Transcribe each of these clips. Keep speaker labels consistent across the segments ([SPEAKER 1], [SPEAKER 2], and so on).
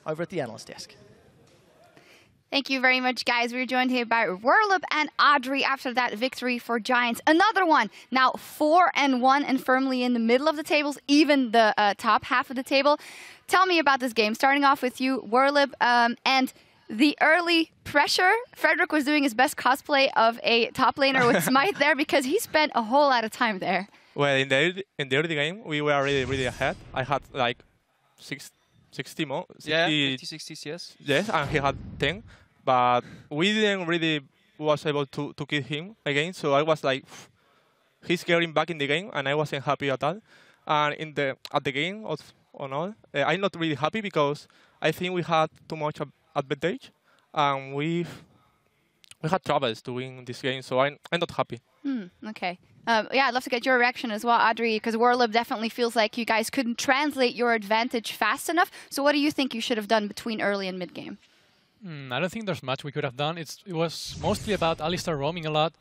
[SPEAKER 1] over at the analyst desk.
[SPEAKER 2] Thank you very much, guys. We're joined here by Whirlup and Audrey after that victory for Giants. Another one. Now 4-1 and firmly in the middle of the tables, even the top half of the table. Tell me about this game. Starting off with you, Whirlup, and the early pressure. Frederick was doing his best cosplay of a top laner with Smite there because he spent a whole lot of time there.
[SPEAKER 3] Well, in the early game, we were really ahead. I had like 60 more. 60,
[SPEAKER 4] yeah, 50, 60 CS.
[SPEAKER 3] Yes, and he had 10. But we didn't really was able to kill him again. So I was like, he's getting back in the game, and I wasn't happy at all. And at the game I'm not really happy because I think we had too much advantage, and we had troubles to win this game. So I'm not happy.
[SPEAKER 2] Okay. Yeah, I'd love to get your reaction as well, Audrey, because Whirlup definitely feels like you guys couldn't translate your advantage fast enough. So what do you think you should have done between early and mid game?
[SPEAKER 5] I don't think there's much we could have done. It was mostly about Alistar roaming a lot.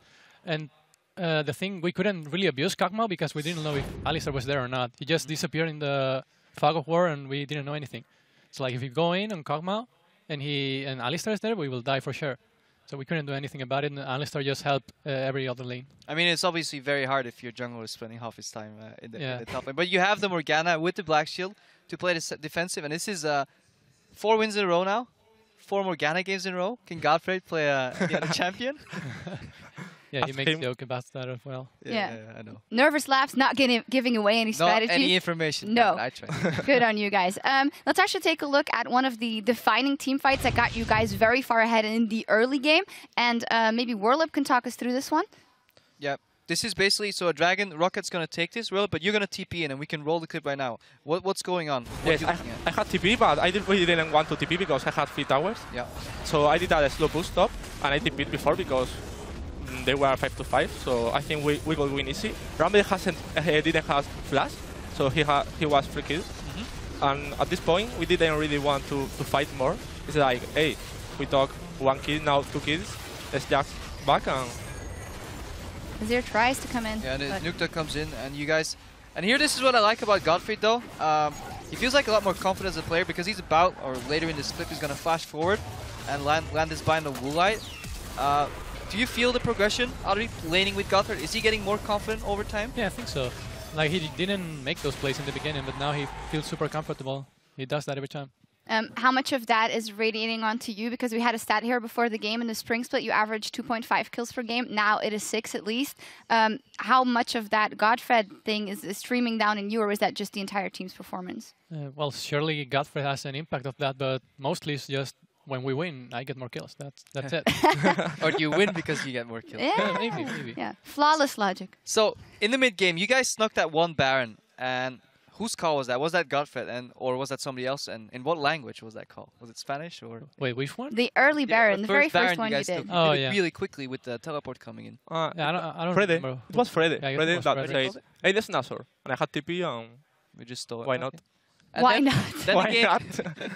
[SPEAKER 5] And the thing, we couldn't really abuse Kog'Maw because we didn't know if Alistar was there or not. He just disappeared in the fog of war and we didn't know anything. So like if you go in on Kog'Maw and Alistar is there, we will die for sure. So we couldn't do anything about it, and Alistar just helped every other lane. I
[SPEAKER 4] mean, it's obviously very hard if your jungler is spending half his time in the top lane. But you have the Morgana with the Black Shield to play the defensive, and this is 4 wins in a row now. 4 Morgana games in a row. Can Godfrey play a champion?
[SPEAKER 5] Yeah, he makes a joke about that as well.
[SPEAKER 2] Yeah,
[SPEAKER 4] I know.
[SPEAKER 2] Nervous laughs, not giving away any strategy.
[SPEAKER 4] Not any information.
[SPEAKER 2] No.
[SPEAKER 4] I tried.
[SPEAKER 2] Good on you guys. Let's actually take a look at one of the defining team fights that got you guys very far ahead in the early game. And maybe Whirlup can talk us through this one.
[SPEAKER 4] Yeah. This is basically, so a Dragon, ROCCAT's going to take this, Whirlup, but you're going to TP in, and we can roll the clip right now. What's going on?
[SPEAKER 3] Yes, I had TP, but I really didn't want to TP because I had 3 towers.
[SPEAKER 4] Yeah.
[SPEAKER 3] So I did a slow boost up, and I TP'd before because they were 5-5, so I think we will win easy. Rumble didn't have flash, so he was free killed. And at this point, we didn't really want to fight more. It's like, hey, we took 1 kill, now 2 kills. Let's just back and...
[SPEAKER 2] Azir tries to come in.
[SPEAKER 4] Yeah, and Nukta comes in, and you guys... And here, this is what I like about Godfrey, though. He feels like a lot more confident as a player because he's about, or later in this clip, he's going to flash forward and land this bind of Woolite. Do you feel the progression out of laning with Godfrey? Is he getting more confident over time?
[SPEAKER 5] Yeah, I think so. Like, he didn't make those plays in the beginning, but now he feels super comfortable. He does that every time.
[SPEAKER 2] How much of that is radiating onto you? Because we had a stat here before the game in the spring split, you averaged 2.5 kills per game. Now it is 6 at least. How much of that Godfred thing is streaming down in you, or is that just the entire team's performance?
[SPEAKER 5] Well, surely Godfred has an impact of that, but mostly it's just when we win, I get more kills. That's it.
[SPEAKER 4] Or do you win because you get more kills?
[SPEAKER 2] Yeah,
[SPEAKER 5] maybe.
[SPEAKER 2] Yeah, flawless logic.
[SPEAKER 4] So in the mid game, you guys snuck that 1 Baron, and whose call was that? Was that Godfred, or was that somebody else? And in what language was that call? Was it Spanish or?
[SPEAKER 5] Wait, which one?
[SPEAKER 2] The early Baron, the very first one you did.
[SPEAKER 4] Oh yeah. Really quickly with the teleport coming in.
[SPEAKER 5] Yeah, I don't
[SPEAKER 3] Freddy.
[SPEAKER 5] remember.
[SPEAKER 3] It was Freddy.
[SPEAKER 5] Yeah,
[SPEAKER 3] Freddy that
[SPEAKER 5] Freddy.
[SPEAKER 3] said, hey, there's Nazor. And I had TP and
[SPEAKER 4] we just stole it.
[SPEAKER 3] Why not?
[SPEAKER 4] And
[SPEAKER 2] Why not?
[SPEAKER 4] Then
[SPEAKER 3] Why
[SPEAKER 4] the game,
[SPEAKER 3] not?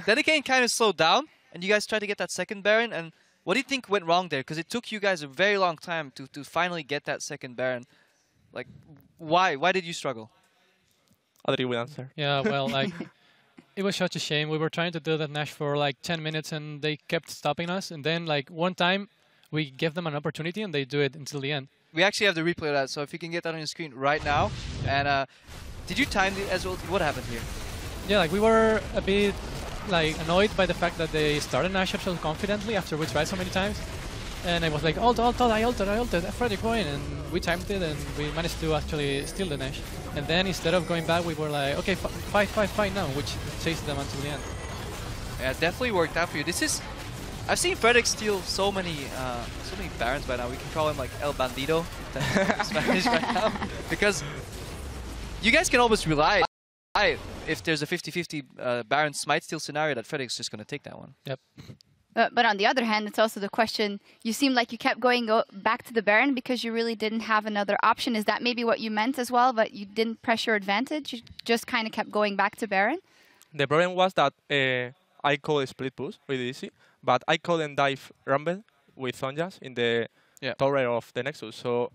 [SPEAKER 4] then the game kind of slowed down, and you guys tried to get that 2nd Baron. And what do you think went wrong there? Because it took you guys a very long time to finally get that 2nd Baron. Like, why? Why did you struggle?
[SPEAKER 3] Audrey will answer.
[SPEAKER 5] Yeah, well, like, it was such a shame. We were trying to do that Nash for like 10 minutes and they kept stopping us. And then, like, one time we gave them an opportunity and they do it until the end.
[SPEAKER 4] We actually have the replay of that, so if you can get that on your screen right now. And did you time it as well? What happened here?
[SPEAKER 5] Yeah, like, we were a bit, like, annoyed by the fact that they started Nash up so confidently after we tried so many times. And I was like, ult, I ulted, Freddy, go in. And we timed it and we managed to actually steal the Nash. And then instead of going back, we were like, okay, fight now, which chased them until the end.
[SPEAKER 4] Yeah, it definitely worked out for you. This is... I've seen Frederick steal so many Barons by now. We can call him like El Bandido in Spanish right now. Because you guys can almost rely, if there's a 50-50 Baron Smite steal scenario, that Frederick's just going to take that one.
[SPEAKER 5] Yep.
[SPEAKER 2] But on the other hand, it's also the question, you seem like you kept going back to the Baron because you really didn't have another option. Is that maybe what you meant as well, but you didn't press your advantage? You just kind of kept going back to Baron?
[SPEAKER 3] The problem was that I could split push really easy, but I couldn't dive Rumble with Sonjas in the tower of the Nexus. So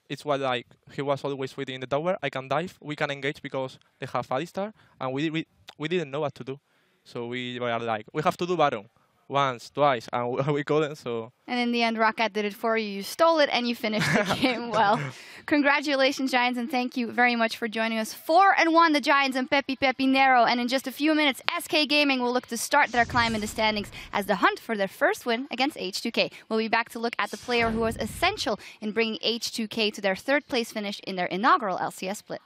[SPEAKER 3] it's what like he was always waiting in the tower. I can dive, we can engage because they have Alistar, and we didn't know what to do. So we were like, we have to do Baron once, twice, and we couldn't. So.
[SPEAKER 2] And in the end, ROCCAT did it for you. You stole it and you finished the game well. Congratulations, Giants, and thank you very much for joining us. 4-1, the Giants and Pepi Nero. And in just a few minutes, SK Gaming will look to start their climb in the standings as the hunt for their first win against H2K. We'll be back to look at the player who was essential in bringing H2K to their third place finish in their inaugural LCS split.